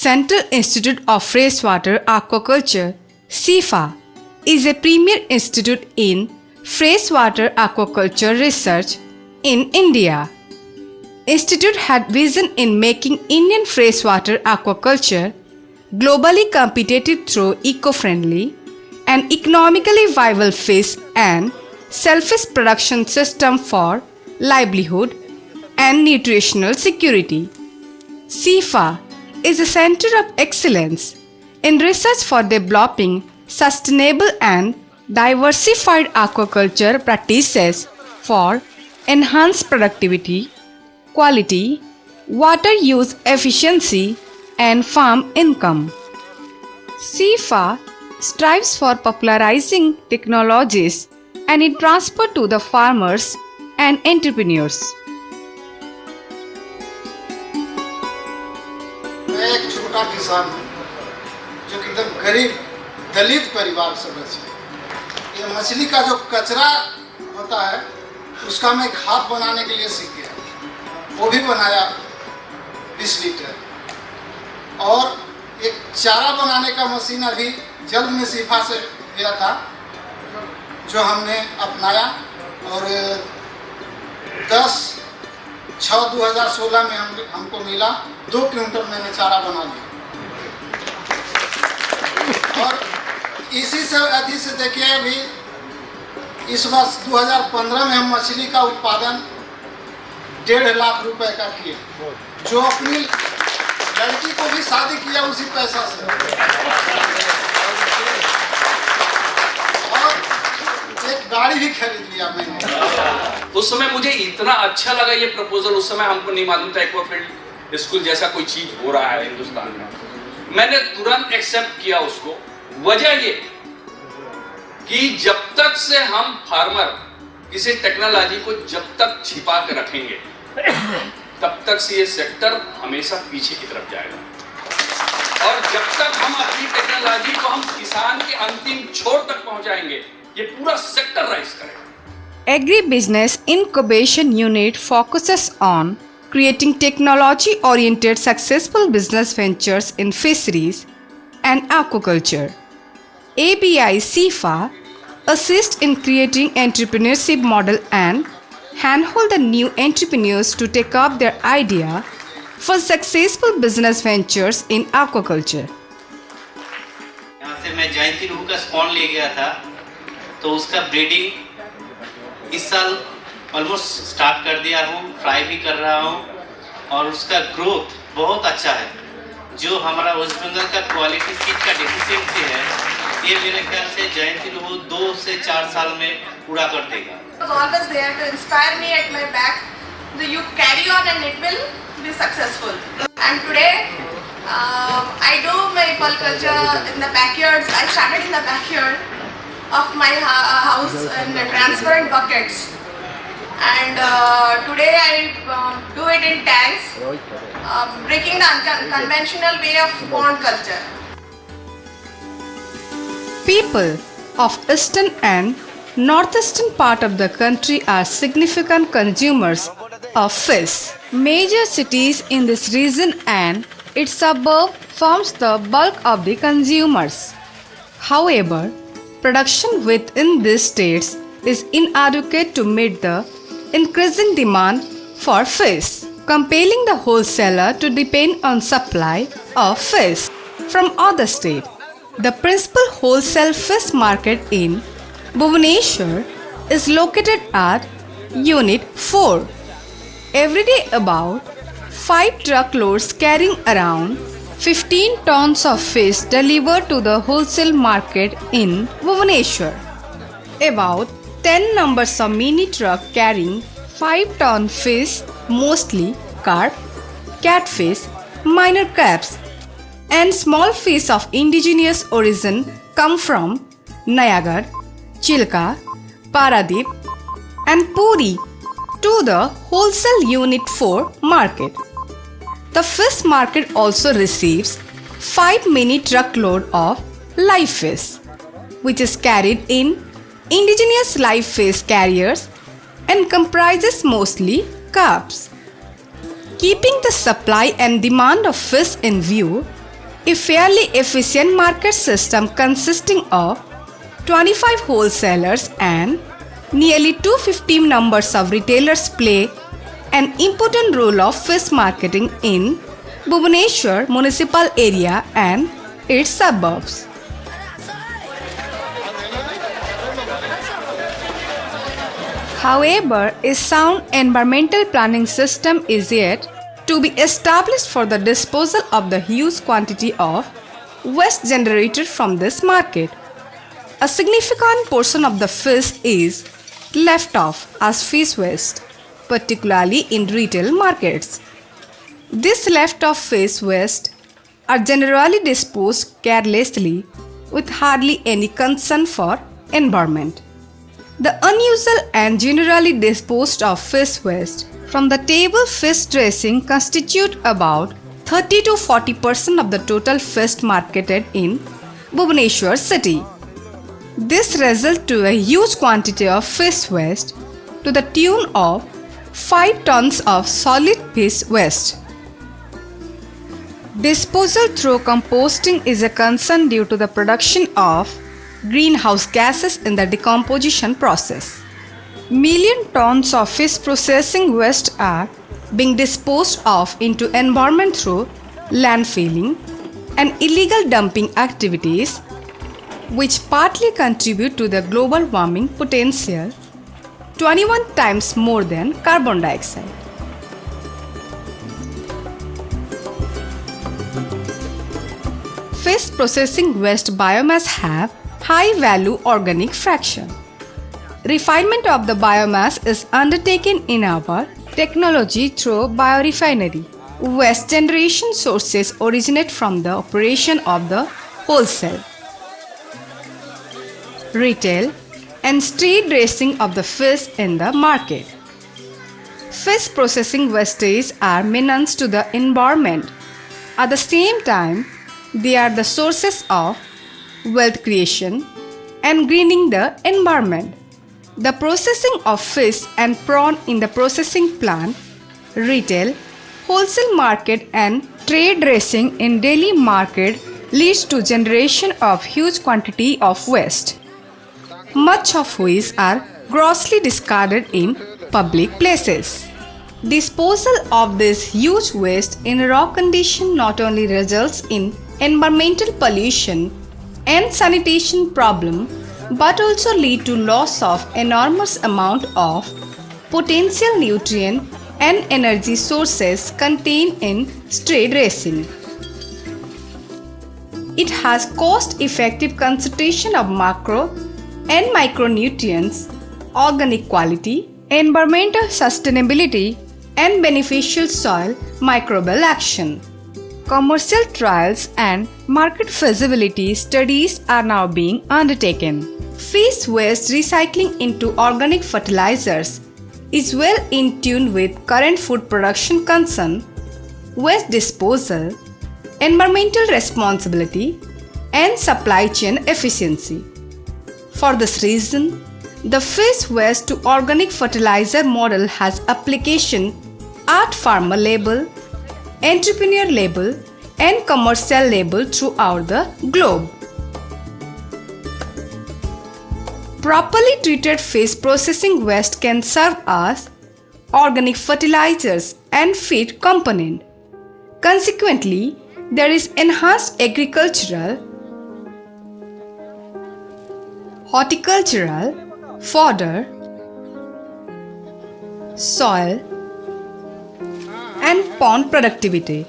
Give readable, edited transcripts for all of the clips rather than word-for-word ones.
Central Institute of Freshwater Aquaculture, CIFA, is a premier institute in freshwater aquaculture research in India. Institute had vision in making Indian freshwater aquaculture globally competitive through eco-friendly and economically viable fish and shellfish production system for livelihood and nutritional security. CIFA is a center of excellence in research for developing sustainable and diversified aquaculture practices for enhanced productivity, quality, water use efficiency, and farm income. CIFA strives for popularizing technologies and its transfer to the farmers and entrepreneurs. मैं एक छोटा किसान हूँ जो कि एकदम गरीब दलित परिवार से बचे। ये मछली का जो कचरा होता है उसका मैं खाद बनाने के लिए सीख गया, वो भी बनाया 20 लीटर। और एक चारा बनाने का मशीन अभी जल्द में सीफा से लिया था जो हमने अपनाया और 10/6/2016 में हमको मिला। 2 क्विंटल मैंने चारा बना लिया और इसी से अभी से देखिए अभी इस वर्ष 2015 में हम मछली का उत्पादन 1.5 लाख रुपए का किए, जो अपनी लड़की को भी शादी किया उसी पैसा से और एक गाड़ी भी खरीद लिया मैंने। उस समय मुझे इतना अच्छा लगा ये प्रपोजल, उस समय हमको नहीं मालूम था एक्वाफील्ड स्कूल जैसा कोई चीज हो रहा है हिंदुस्तान में। मैंने तुरंत एक्सेप्ट किया उसको। वजह ये कि जब तक से हम फार्मर किसी टेक्नोलॉजी को जब तक छिपा के रखेंगे तब तक से ये सेक्टर हमेशा पीछे की तरफ जाएगा। और जब तक हम अपनी टेक्नोलॉजी को हम किसान के अंतिम छोर तक पहुंचाएंगे, ये पूरा सेक्टर राइज करेगा। Agribusiness Incubation Unit focuses on creating technology-oriented successful business ventures in fisheries and aquaculture. ABI-CIFA assists in creating entrepreneurship model and handhold the new entrepreneurs to take up their idea for successful business ventures in aquaculture. यहाँ से मैं जयंती रूह का spawn ले गया था, तो उसका ब्रीडिंग इस साल ऑलमोस्ट स्टार्ट कर दिया हूँ, ट्राई भी कर रहा हूँ और उसका ग्रोथ बहुत अच्छा है। जो हमारा वेस्ट बंगाल का क्वालिटी सीड का डेफिशिएंसी है, ये मेरे ख्याल से जयंती रूह 2 से 4 साल में पूरा कर देगा। Was always there to inspire me at my back. You carry on and it will be successful. And today, I do my culture in the backyards. I started in the backyard of my house in the transparent buckets. And today I do it in tanks, breaking the unconventional way of pond culture. People of eastern and northeastern part of the country are significant consumers of fish. Major cities in this region and its suburb forms the bulk of the consumers. However, production within these states is inadequate to meet the increasing demand for fish, compelling the wholesaler to depend on supply of fish from other states. The principal wholesale fish market in Bhubaneswar is located at Unit 4. Every day about 5 truckloads carrying around 15 tons of fish delivered to the wholesale market in Bhubaneswar. About 10 numbers of mini truck carrying 5-ton fish, mostly carp, catfish, minor crabs, and small fish of indigenous origin come from Nayagarh, Chilka, Paradip, and Puri to the wholesale Unit 4 market. The fish market also receives 5 mini truckload of live fish, which is carried in indigenous live fish carriers and comprises mostly carps. Keeping the supply and demand of fish in view, A fairly efficient market system consisting of 25 wholesalers and nearly 250 numbers of retailers play an important role of fish marketing in Bhubaneswar municipal area and its suburbs. However, a sound environmental planning system is yet to be established for the disposal of the huge quantity of waste generated from this market. A significant portion of the fish is left off as fish waste, particularly in retail markets. This left-off fish waste are generally disposed carelessly with hardly any concern for environment. The unusual and generally disposed of fish waste from the table fish dressing constitute about 30 to 40% of the total fish marketed in Bhubaneswar city. This results to a huge quantity of fish waste to the tune of 5 tons of solid fish waste. Disposal through composting is a concern due to the production of greenhouse gases in the decomposition process. Million tons of fish processing waste are being disposed of into environment through landfilling and illegal dumping activities, which partly contribute to the global warming potential 21 times more than carbon dioxide. Fish processing waste biomass have high value organic fraction. Refinement of the biomass is undertaken in our technology through biorefinery. Waste generation sources originate from the operation of the wholesale, retail and street dressing of the fish in the market. Fish processing wastes are menace to the environment. At the same time, they are the sources of wealth creation and greening the environment. The processing of fish and prawn in the processing plant, retail, wholesale market and trade dressing in daily market leads to generation of huge quantity of waste, much of which are grossly discarded in public places. Disposal of this huge waste in raw condition not only results in environmental pollution and sanitation problem but also lead to loss of enormous amount of potential nutrient and energy sources contained in stray dressing. It has cost-effective concentration of macro and micronutrients, organic quality, environmental sustainability, and beneficial soil microbial action. Commercial trials and market feasibility studies are now being undertaken. Fish waste recycling into organic fertilizers is well in tune with current food production concern, waste disposal, environmental responsibility, and supply chain efficiency. For this reason, the fish waste to organic fertilizer model has application at farmer level, entrepreneur level, and commercial level throughout the globe. Properly treated fish processing waste can serve as organic fertilizers and feed component. Consequently, there is enhanced agricultural, horticultural, fodder, soil, and pond productivity.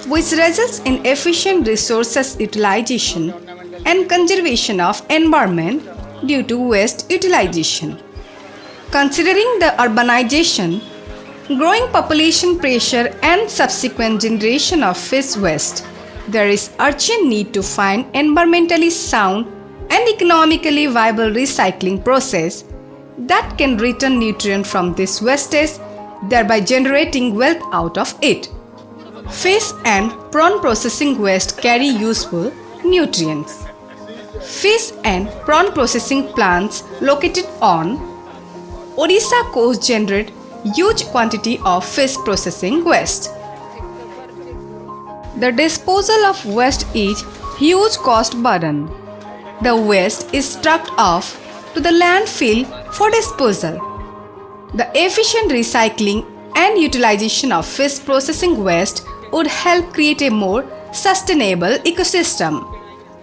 Which results in efficient resources utilization and conservation of environment due to waste utilization. Considering the urbanization, growing population pressure and subsequent generation of fish waste, there is urgent need to find environmentally sound and economically viable recycling process that can return nutrients from this wastage, thereby generating wealth out of it. Fish and prawn processing waste carry useful nutrients. Fish and prawn processing plants located on Odisha coast generate huge quantity of fish processing waste. The disposal of waste is huge cost burden. The waste is trucked off to the landfill for disposal. The efficient recycling and utilization of fish processing waste would help create a more sustainable ecosystem.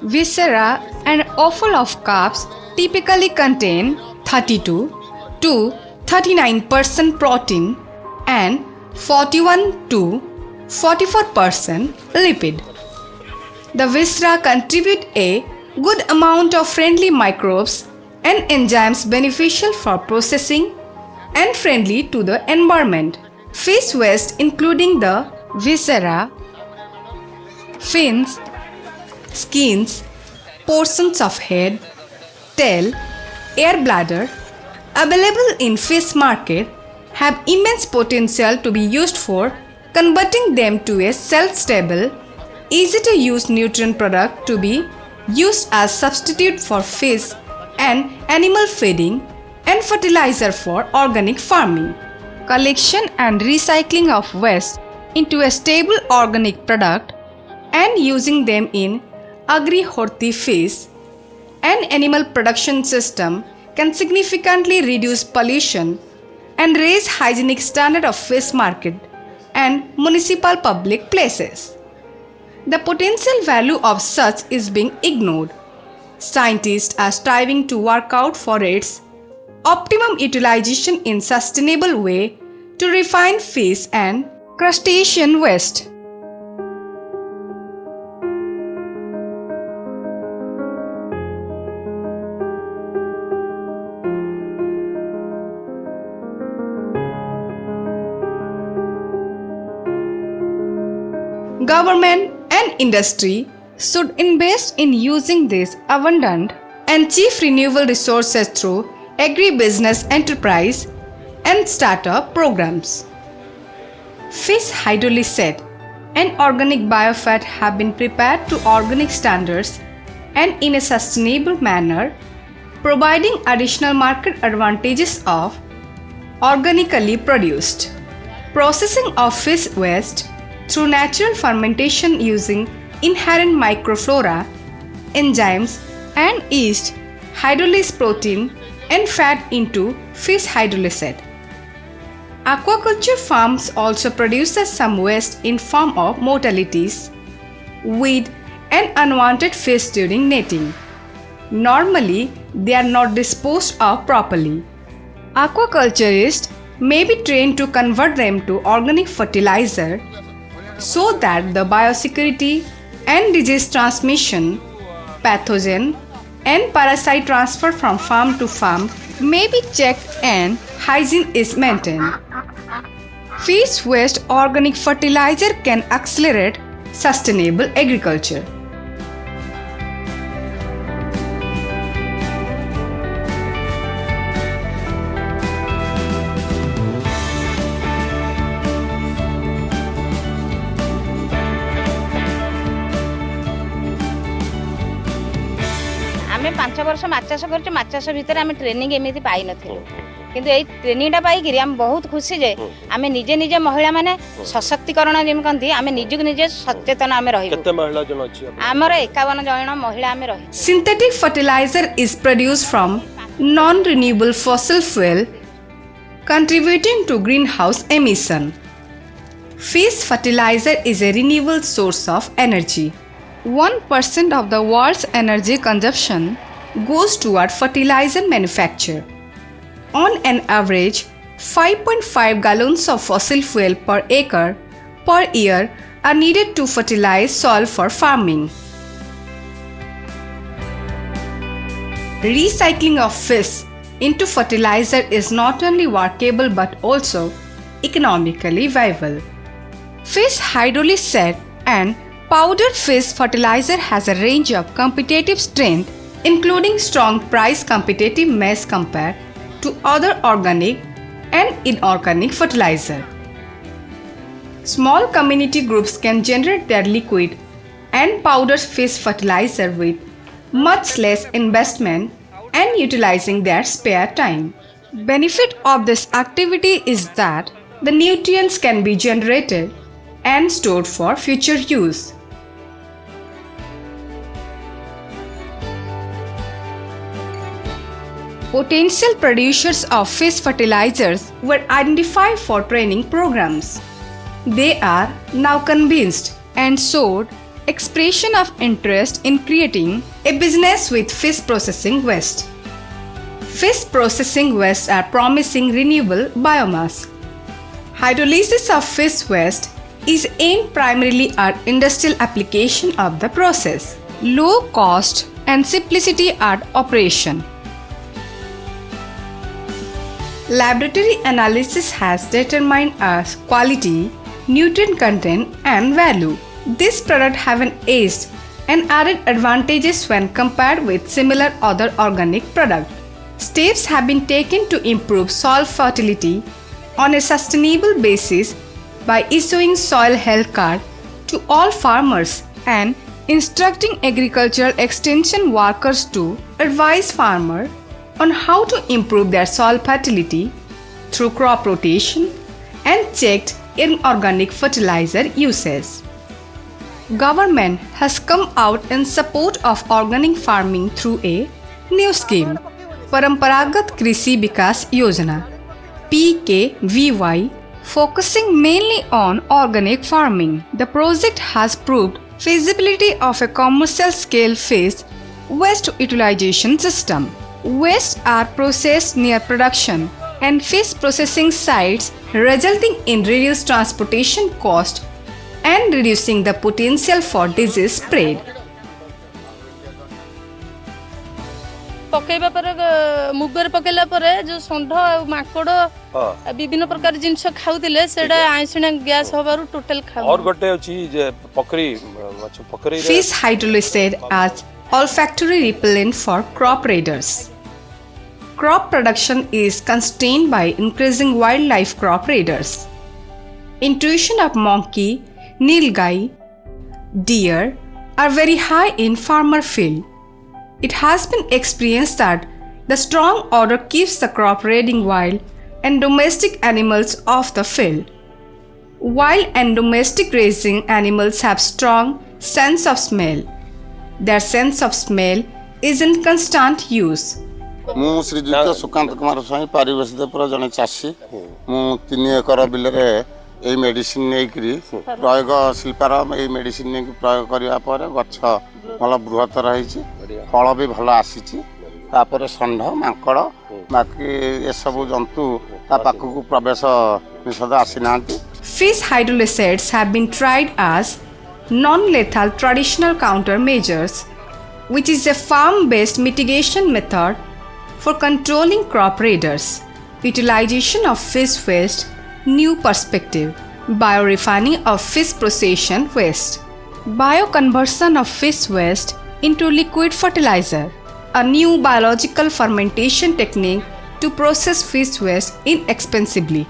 Viscera and offal of calves typically contain 32 to 39% protein and 41 to 44% lipid. The viscera contribute a good amount of friendly microbes and enzymes beneficial for processing and friendly to the environment. Fish waste including the viscera, fins, skins, portions of head, tail, air bladder available in fish market have immense potential to be used for converting them to a shelf-stable, easy-to-use nutrient product to be used as substitute for fish and animal feeding and fertilizer for organic farming. Collection and recycling of waste into a stable organic product and using them in agri-horti fish and animal production system can significantly reduce pollution and raise hygienic standard of fish market and municipal public places. The potential value of such is being ignored. Scientists are striving to work out for its optimum utilization in sustainable way to refine fish and crustacean waste. Government and industry should invest in using these abundant and cheap renewable resources through agribusiness enterprise and startup programs. Fish hydrolysate and organic biofat have been prepared to organic standards and in a sustainable manner, providing additional market advantages of organically produced. Processing of fish waste through natural fermentation using inherent microflora, enzymes and yeast hydrolyze protein and fat into fish hydrolysate. Aquaculture farms also produces some waste in form of mortalities, weed and unwanted fish during netting. Normally, they are not disposed of properly. Aquaculturists may be trained to convert them to organic fertilizer so that the biosecurity and disease transmission, pathogen and parasite transfer from farm to farm may be checked and hygiene is maintained. Fish waste organic fertilizer can accelerate sustainable agriculture. आमे 5 वर्ष माछ चाष करछु माछ चाष भितर आमे training एमिति पाई नथिलु किंतु एई ट्रेनिंगटा पाई गिरी हम बहुत खुशी जे आमे निजे निजे महिला माने सशक्तिकरण जेम कंती आमे निजुक निजे सचेतन आमे रहिबु केते महिला जन अछि हमर 51 जन महिला आमे रहि Synthetic fertilizer is produced from non-renewable fossil fuel contributing to greenhouse emission. Fish fertilizer is a renewable source of energy. 1% of the world's energy consumption goes toward fertilizer manufacture. On an average, 5.5 gallons of fossil fuel per acre per year are needed to fertilize soil for farming. Recycling of fish into fertilizer is not only workable but also economically viable. Fish hydrolysate and powdered fish fertilizer has a range of competitive strength, including strong price competitiveness compared to other organic and inorganic fertilizer. Small community groups can generate their liquid and powdered fish fertilizer with much less investment and utilizing their spare time. Benefit of this activity is that the nutrients can be generated and stored for future use. Potential producers of fish fertilizers were identified for training programs. They are now convinced and showed expression of interest in creating a business with fish processing waste. Fish processing waste are promising renewable biomass. Hydrolysis of fish waste is aimed primarily at industrial application of the process, low cost and simplicity at operation. Laboratory analysis has determined as quality, nutrient content and value. This product have an aged and added advantages when compared with similar other organic product. Steps have been taken to improve soil fertility on a sustainable basis by issuing soil health card to all farmers and instructing agricultural extension workers to advise farmers on how to improve their soil fertility through crop rotation and checked inorganic fertilizer uses. Government has come out in support of organic farming through a new scheme, Paramparagat Krishi Vikas Yojana (PKVY), focusing mainly on organic farming. The project has proved feasibility of a commercial scale fish waste utilization system. Waste are processed near production and fish processing sites, resulting in reduced transportation cost and reducing the potential for disease spread. पकेबा पर मुगर पकेला पर जो षंढ आ माकड़ विभिन्न प्रकार जिनस खाउतिले सेडा आइसना gas होबारु total खाउ और गोटे अछि जे Pakri Pakri Fish hydrolysate as olfactory repellent for crop raiders. Crop production is constrained by increasing wildlife crop raiders. Intrusion of monkey, nilgai, deer are very high in farmer field. It has been experienced that the strong odor keeps the crop raiding wild and domestic animals off the field. Wild and domestic raising animals have strong sense of smell. Their sense of smell is in constant use. ମୁଁ ଶ୍ରୀଯୁକ୍ତ ସୁକାନ୍ତ କୁମାର ସ୍ୱାଇଁ ପାରିବେଶଦେବର ଜଣେ ଚାଷୀ ମୁଁ 3 acre ବିଲରେ এই medicine ନେଇକରି ପ୍ରୟୋଗ ଶିଳ୍ପାର এই medicine ନେଇକି ପ୍ରୟୋଗ କରିବା ପରେ ଗଛ ଭଲ ବୃହତ୍ତର ହେଇଛି ଫଳ ବି ଭଲ ଆସିଛି ତାପରେ ଷଣ୍ଢ ମାଙ୍କଡ଼ ବାକି ଏସବୁ ଜନ୍ତୁ ତା ପାଖକୁ ପ୍ରବେଶ ନିଷେଧ ଆସିନାହାନ୍ତି. Fish hydrolysates have been tried as non-lethal traditional countermeasures, which is a farm-based mitigation method for controlling crop raiders. Utilization of fish waste, new perspective, biorefining of fish processing waste, bioconversion of fish waste into liquid fertilizer, a new biological fermentation technique to process fish waste inexpensively.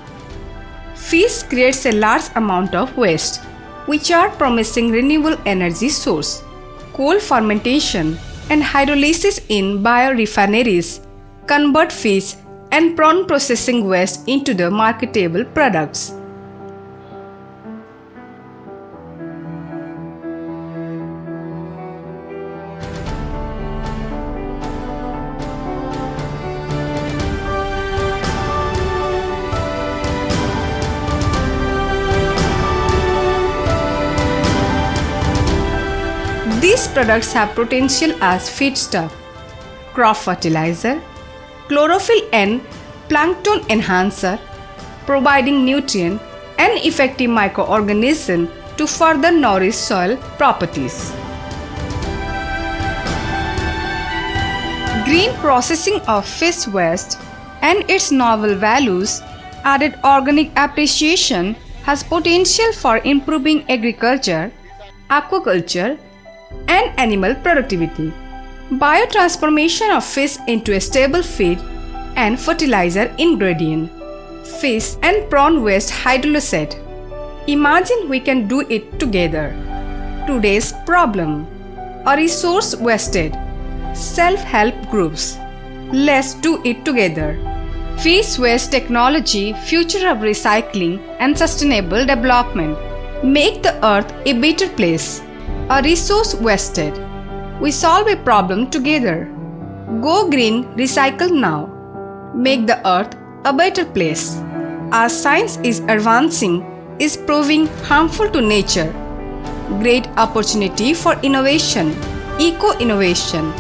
Fish creates a large amount of waste, which are promising renewable energy source. Coal fermentation and hydrolysis in biorefineries convert fish and prawn processing waste into the marketable products. These products have potential as feedstuff, crop fertilizer, chlorophyll and plankton enhancer, providing nutrient and effective microorganism to further nourish soil properties. Green processing of fish waste and its novel values added organic appreciation has potential for improving agriculture, aquaculture, and animal productivity. Biotransformation of fish into a stable feed and fertilizer ingredient. Fish and prawn waste hydrolysate. Imagine we can do it together. Today's problem: a resource wasted. Self-help groups. Let's do it together. Fish waste technology, future of recycling and sustainable development. Make the earth a better place. A resource wasted. We solve a problem together. Go green, recycle now. Make the earth a better place. Our science is advancing, is proving harmful to nature. Great opportunity for innovation, eco-innovation.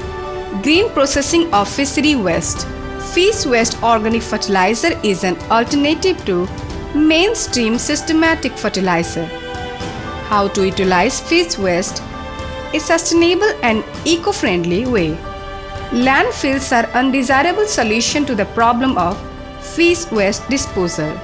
Green processing of fishery waste. Fish waste organic fertilizer is an alternative to mainstream systematic fertilizer. How to utilize fish waste? A sustainable and eco-friendly way. Landfills are undesirable solution to the problem of fish waste disposal.